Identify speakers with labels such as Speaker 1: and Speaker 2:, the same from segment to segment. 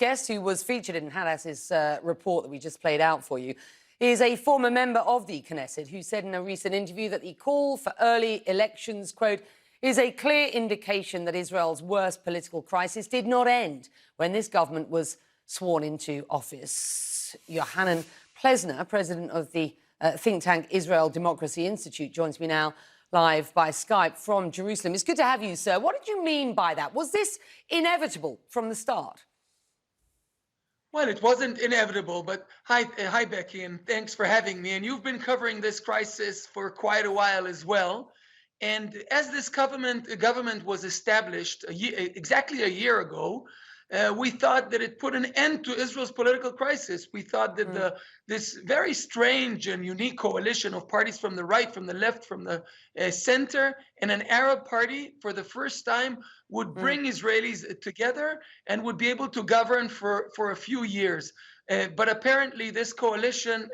Speaker 1: guest who was featured in Hadass's report that we just played out for you is a former member of the Knesset who said in a recent interview that the call for early elections, quote, is a clear indication that Israel's worst political crisis did not end when this government was sworn into office. Yohanan Plesner, president of the think tank Israel Democracy Institute, joins me now live by Skype from Jerusalem. It's good to have you, sir. What did you mean by that? Was this inevitable from the start?
Speaker 2: Well, it wasn't inevitable, but hi, Becky, and thanks for having me. And you've been covering this crisis for quite a while as well. And as this government was established exactly a year ago, we thought that it put an end to Israel's political crisis. We thought that this very strange and unique coalition of parties from the right, from the left, from the center, and an Arab party for the first time would bring Israelis together and would be able to govern for a few years. But apparently this coalition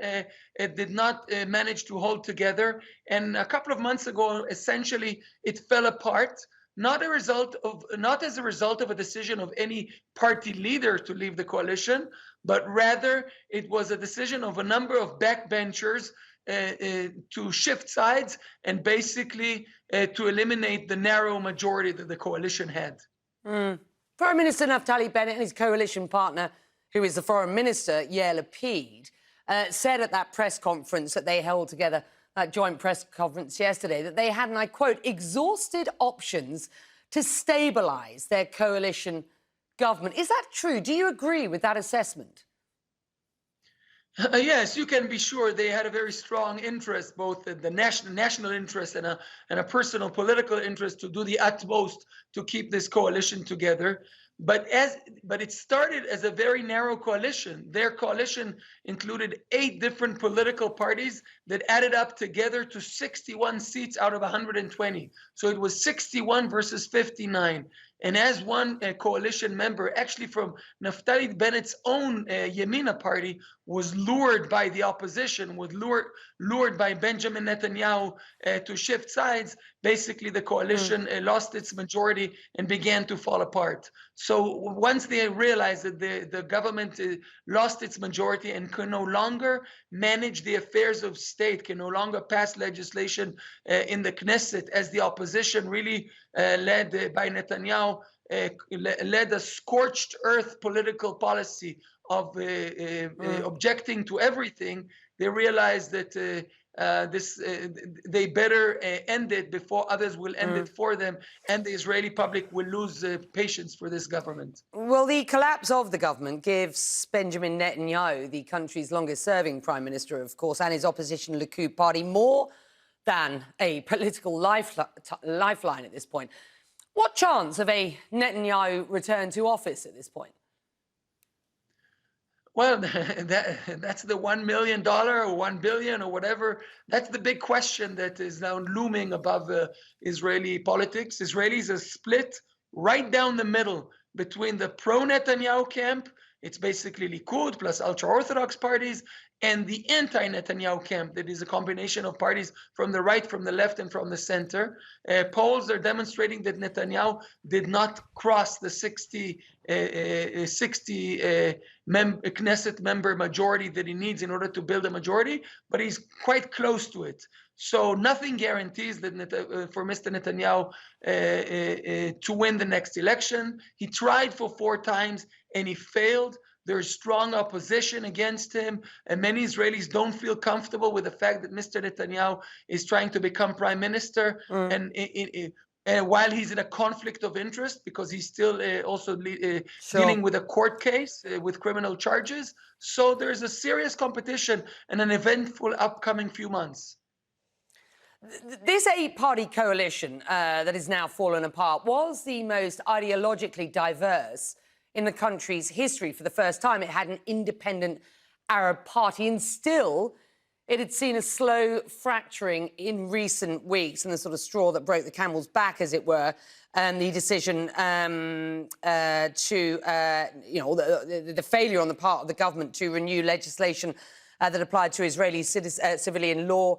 Speaker 2: did not manage to hold together. And a couple of months ago, essentially, it fell apart. Not as a result of a decision of any party leader to leave the coalition, but rather it was a decision of a number of backbenchers to shift sides and basically to eliminate the narrow majority that the coalition had.
Speaker 1: Prime Minister Naftali Bennett and his coalition partner, who is the Foreign Minister, Yair Lapid, said at that press conference that they held together, that joint press conference yesterday, that they had, and I quote, exhausted options to stabilise their coalition government. Is that true? Do you agree with that assessment?
Speaker 2: Yes, you can be sure they had a very strong interest, both the national interest and a personal political interest to do the utmost to keep this coalition together. But it started as a very narrow coalition. Their coalition included 8 different political parties that added up together to 61 seats out of 120. So it was 61 versus 59. And as one coalition member, actually from Naftali Bennett's own Yemina party, was lured by the opposition, was lured by Benjamin Netanyahu to shift sides, basically the coalition lost its majority and began to fall apart. So once they realized that the government lost its majority and could no longer manage the affairs of state, can no longer pass legislation in the Knesset, as the opposition really led by Netanyahu, led a scorched earth political policy of objecting to everything, they realized that they better end it before others will end it for them, and the Israeli public will lose patience for this government.
Speaker 1: Well, the collapse of the government gives Benjamin Netanyahu, the country's longest-serving prime minister, of course, and his opposition Likud party, more than a political lifeline at this point. What chance of a Netanyahu return to office at this point?
Speaker 2: Well, that's the $1 million or 1 billion or whatever. That's the big question that is now looming above Israeli politics. Israelis are split right down the middle between the pro-Netanyahu camp, it's basically Likud plus ultra-Orthodox parties, and the anti-Netanyahu camp, that is a combination of parties from the right, from the left, and from the center. Polls are demonstrating that Netanyahu did not cross the 60 Knesset member majority that he needs in order to build a majority, but he's quite close to it. So nothing guarantees that for Mr. Netanyahu to win the next election. He tried for 4 times and he failed. There's strong opposition against him, and many Israelis don't feel comfortable with the fact that Mr. Netanyahu is trying to become prime minister, and while he's in a conflict of interest, because he's still also dealing with a court case with criminal charges. So there's a serious competition and an eventful upcoming few months.
Speaker 1: This 8-party coalition that is now fallen apart was the most ideologically diverse in the country's history. For the first time, it had an independent Arab party, and still it had seen a slow fracturing in recent weeks, and the sort of straw that broke the camel's back, as it were, and the decision the failure on the part of the government to renew legislation that applied to Israeli civilian law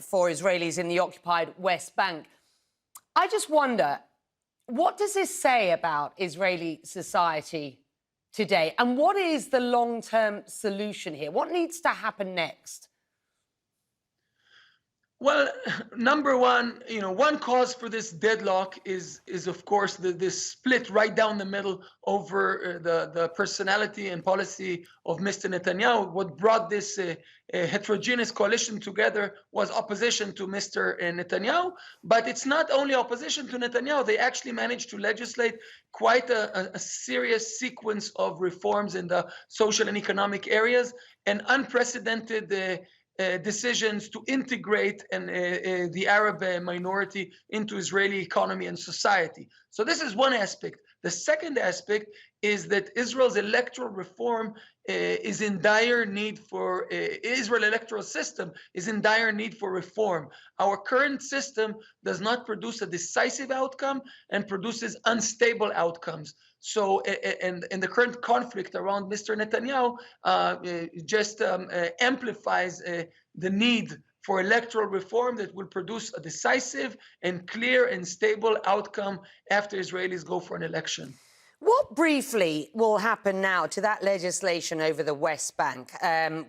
Speaker 1: for Israelis in the occupied West Bank. I just wonder, what does this say about Israeli society today. And what is the long-term solution here? What needs to happen next?
Speaker 2: Well, number one, one cause for this deadlock is of course this split right down the middle over the personality and policy of Mr. Netanyahu. What brought this heterogeneous coalition together was opposition to Mr. Netanyahu, but it's not only opposition to Netanyahu. They actually managed to legislate quite a serious sequence of reforms in the social and economic areas, and unprecedented decisions to integrate the Arab minority into Israeli economy and society. So this is one aspect. The second aspect is that Israel's electoral reform is in dire need for, Israel electoral system is in dire need for reform. Our current system does not produce a decisive outcome and produces unstable outcomes. So, and the current conflict around Mr. Netanyahu just amplifies the need for electoral reform that will produce a decisive and clear and stable outcome after Israelis go for an election.
Speaker 1: What briefly will happen now to that legislation over the West Bank,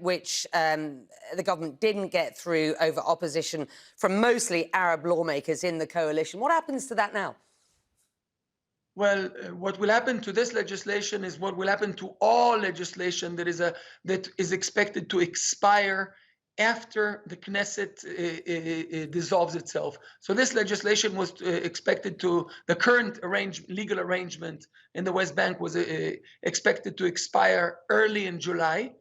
Speaker 1: which the government didn't get through over opposition from mostly Arab lawmakers in the coalition? What happens to that now?
Speaker 2: Well, what will happen to this legislation is what will happen to all legislation that is expected to expire after the Knesset dissolves itself. So this legislation was expected to, the current legal arrangement in the West Bank was expected to expire early in July,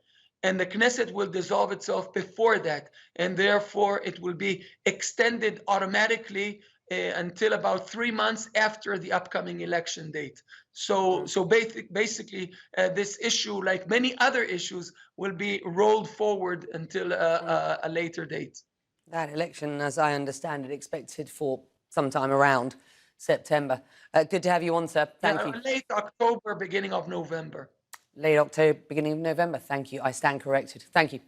Speaker 2: and the Knesset will dissolve itself before that, and therefore it will be extended automatically until about 3 months after the upcoming election date. So basically, this issue, like many other issues, will be rolled forward until a later date.
Speaker 1: That election, as I understand it, expected for sometime around September. Good to have you on, sir. Thank you.
Speaker 2: Late October, beginning of November.
Speaker 1: Late October, beginning of November. Thank you. I stand corrected. Thank you.